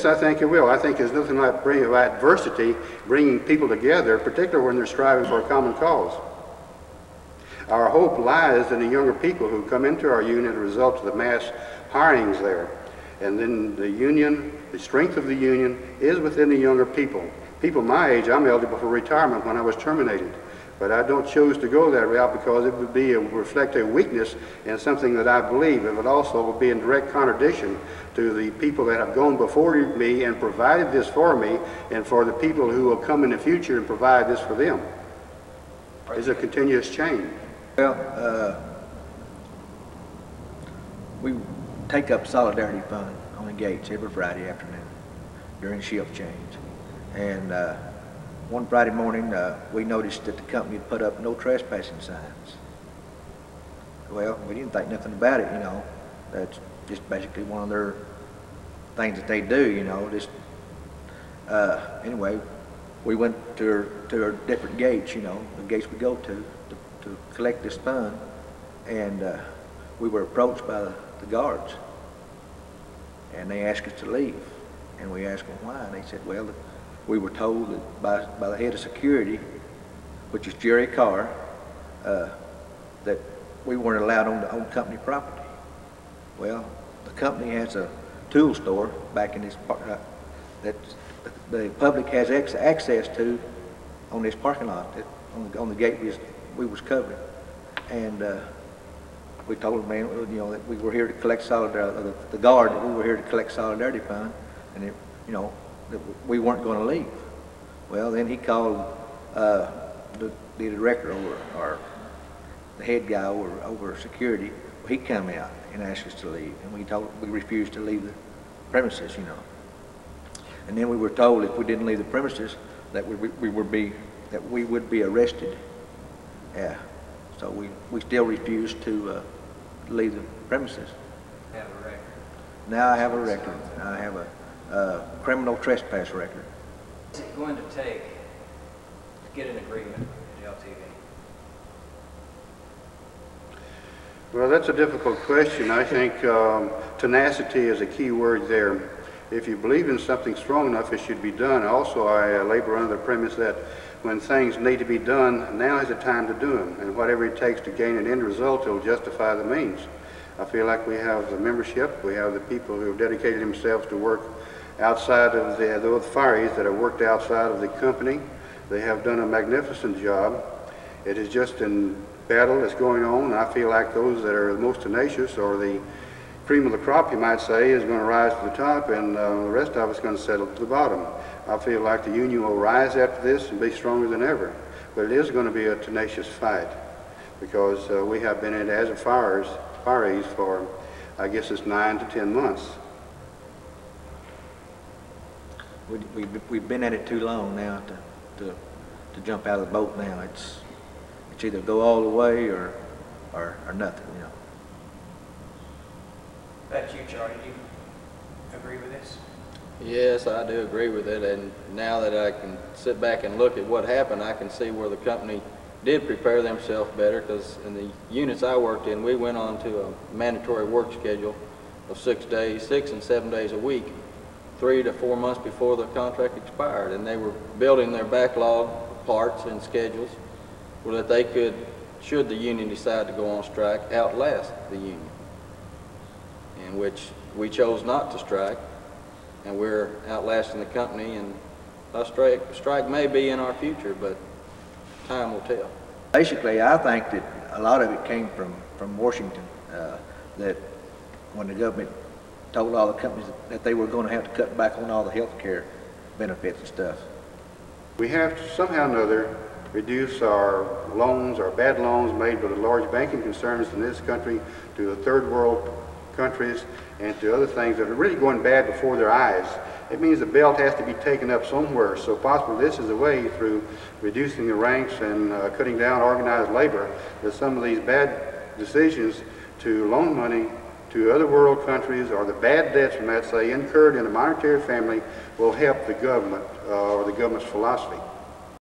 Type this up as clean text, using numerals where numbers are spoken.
Yes, I think it will. I think there's nothing like adversity bringing people together, particularly when they're striving for a common cause. Our hope lies in the younger people who come into our union as a result of the mass hirings there. And then the union, the strength of the union is within the younger people. People my age, I'm eligible for retirement when I was terminated. But I don't choose to go that route because it would reflect a weakness in something that I believe. It would also be in direct contradiction to the people that have gone before me and provided this for me, and for the people who will come in the future and provide this for them. It's a continuous chain. Well, we take up Solidarity Fund on the gates every Friday afternoon during shift change. And one Friday morning, we noticed that the company had put up no trespassing signs. Well, we didn't think nothing about it, you know. That's just basically one of their things that they do, you know. Just anyway, we went to our different gates, you know, the gates we go to collect this fund, and we were approached by the guards, and they asked us to leave, and we asked them why, and they said, well, we were told that by the head of security, which is Jerry Carr, that we weren't allowed on company property. Well, the company has a tool store back in this that the public has access to on this parking lot, on the gate we was covering. And we told the man, you know, that we were here to collect solidarity, the guard, that we were here to collect Solidarity Fund, and it, you know, that we weren't going to leave. Well, then he called the director over, or the head guy over security. Well, he come out and asked us to leave, and we refused to leave the premises, you know. And then we were told if we didn't leave the premises that we would be arrested. Yeah. So we still refused to leave the premises. Have a record. Now I have a record. I have a criminal trespass record. What's it going to take to get an agreement at LTV? Well, that's a difficult question. I think tenacity is a key word there. If you believe in something strong enough, it should be done. Also, I labor under the premise that when things need to be done, now is the time to do them. And whatever it takes to gain an end result, it will justify the means. I feel like we have the membership, we have the people who have dedicated themselves to work outside of those fireys that have worked outside of the company. They have done a magnificent job. It is just in battle that's going on, and I feel like those that are the most tenacious, or the cream of the crop, you might say, is going to rise to the top, and the rest of us going to settle to the bottom. I feel like the union will rise after this and be stronger than ever. But it is going to be a tenacious fight, because we have been in it as a fireys for, I guess it's 9 to 10 months. We've been at it too long now to jump out of the boat now. It's either go all the way or nothing, you know. That's you, Charlie. Do you agree with this? Yes, I do agree with it, and now that I can sit back and look at what happened, I can see where the company did prepare themselves better, because in the units I worked in, we went on to a mandatory work schedule of 6 and 7 days a week, 3 to 4 months before the contract expired, and they were building their backlog of parts and schedules so that they could, should the union decide to go on strike, outlast the union, in which we chose not to strike, and we're outlasting the company, and a strike may be in our future, but time will tell. Basically, I think that a lot of it came from Washington, that when the government told all the companies that they were going to have to cut back on all the health care benefits and stuff. We have to somehow or another reduce our loans, our bad loans made by the large banking concerns in this country to the third world countries and to other things that are really going bad before their eyes. It means the belt has to be taken up somewhere. So possibly this is a way, through reducing the ranks and cutting down organized labor, that some of these bad decisions to loan money to other world countries, or the bad debts, we might say, incurred in a monetary family, will help the government or the government's philosophy.